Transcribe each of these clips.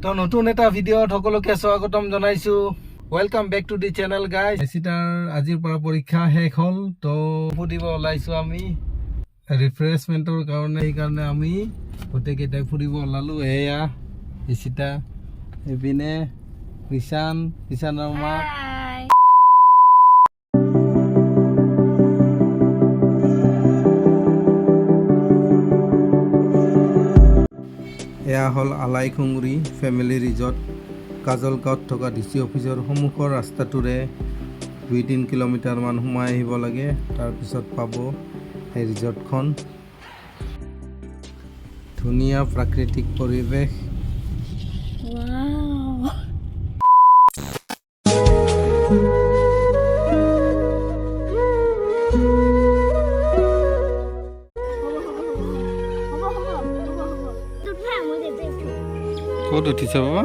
তো নতুন এটা ভিডিঅ'ত সকলোকে স্বাগতম জনাইছো। Welcome back to the channel guys. এচিটাৰ আজিৰ পৰা পৰীক্ষা শেষ হ'ল, তো ফুৰিব ওলাইছো আমি ৰিফ্ৰেছমেণ্টৰ কাৰণে। সেইকাৰণে আমি গোটেইকেইটাই ফুৰিব ওলালো। এয়া এচিটা, এইপিনে কিষাণৰ মা। এয়া হ'ল আলাইখুংৰি ফেমিলি ৰিজৰ্ট। কাজলগাঁৱত থকা ডিচি অফিচৰ সন্মুখৰ ৰাস্তাটোৰে 2-3 কিলোমিটাৰমান সোমাই আহিব লাগে, তাৰপিছত পাব এই ৰিজৰ্টখন। ধুনীয়া প্ৰাকৃতিক পৰিৱেশ। ক'ত উঠিছে বাবা?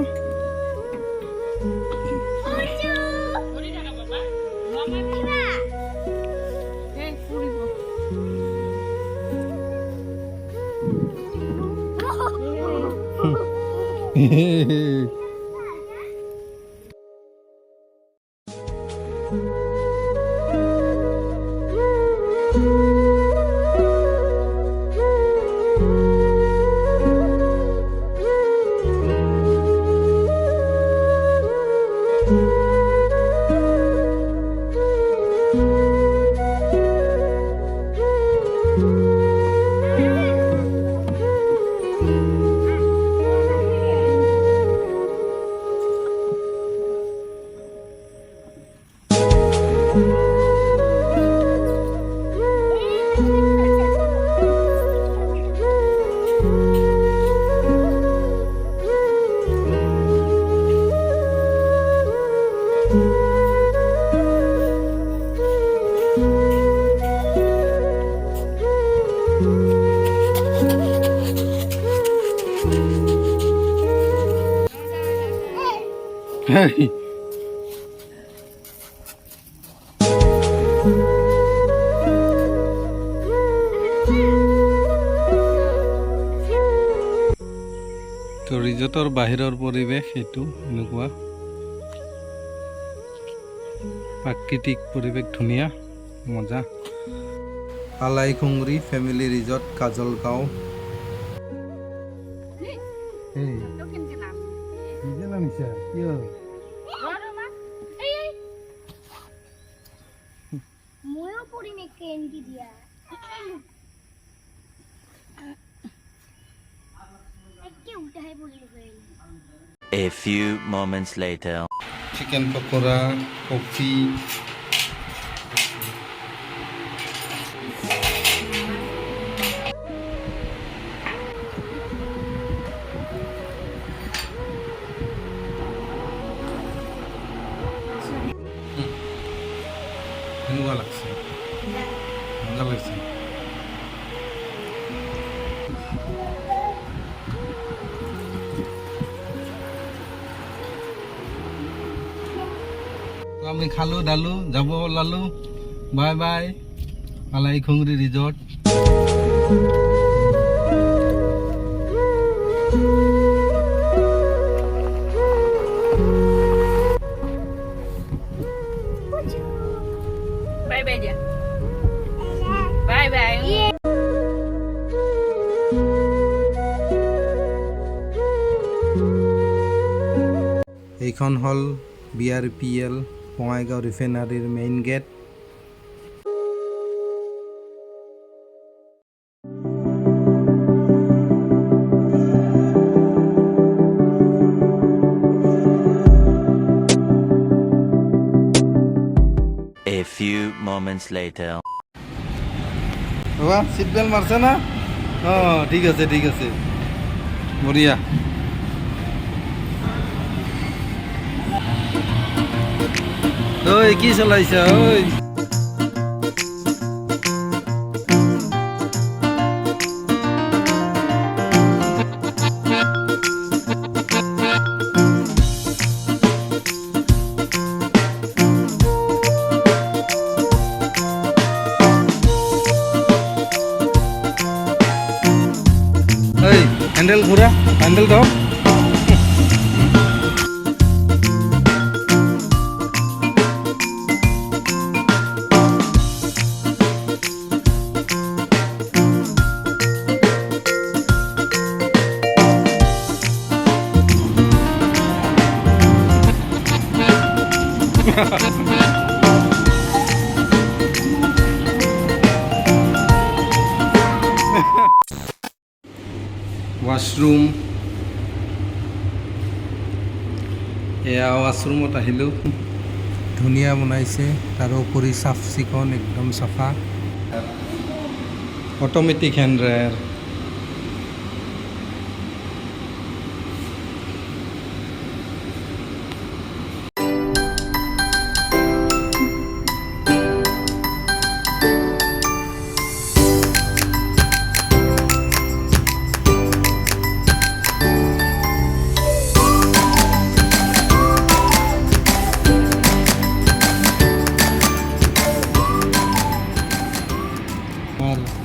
Hey. তো ৰিজৰ্টৰ বাহিৰৰ পৰিৱেশ এইটো এনেকুৱা প্ৰাকৃতিক পৰিৱেশ, ধুনীয়া মজা। Alaikhungri family resort, Kajalgaon. A few moments later. Chicken pakora, coffee. কেনেকুৱা লাগছে? মজা লাগছে। আমি খালো ডালো, যাব ওলালো। Bye bye Alaikhungri resort. Bye bye dia. Bye bye. এইখন হ'ল BRPL বঙাইগাঁও ৰিফাইনাৰীৰ main gate. A few moments later. বাবা সিট বেল্ট মারছে না? ঠিক আছে ঠিক আছে, বঢ়িয়া। ওই কি চলাইছা? ওই হ্যান্ডেল ঘোরা, হ্যান্ডেল দাও। ৱাশৰুম এয়া ৱাশৰুমত আহিলোঁ ধুনীয়া বনাইছে তাৰোপৰি চাফ চিকুণ একদম চাফা automatic hand dryer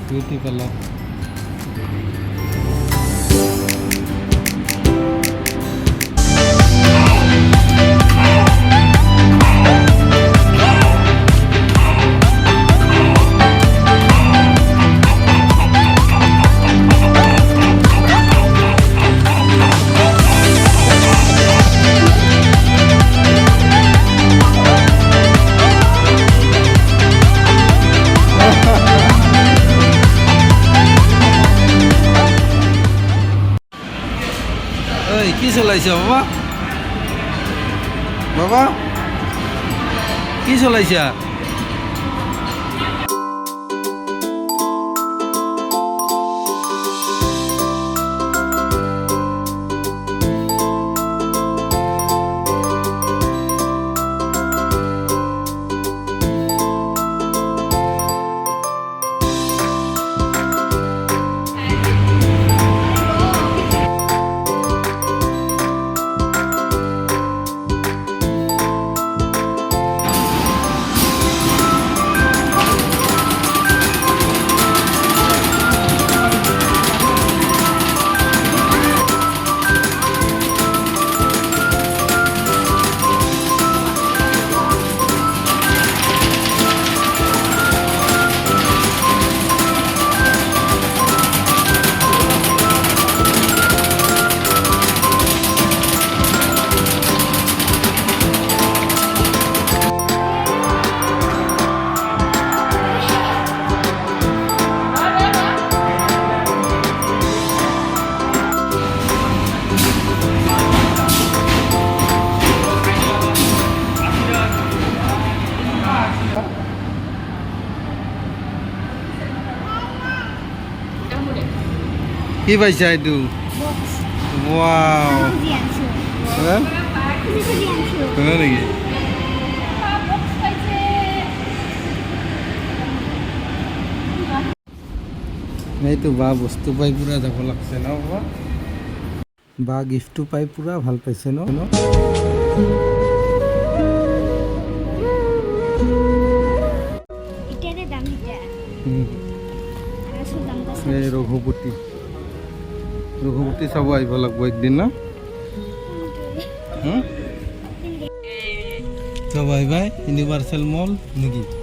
beauty parlour কি চলাইছে বাবা বাবা কি চলাইছা কি পাইছা এইটো ৱাও হ্যাঁ নেকি এইটো বা বস্তু পাই পুৰা যাব লাগছে ন বাবা বা গিফ্টটো পাই পুৰা ভাল পাইছে ন এই ৰঘুপতি চাব আহিব লাগিব একদিন না তো বাই বাই ইউনিভাৰ্চেল মল নেকি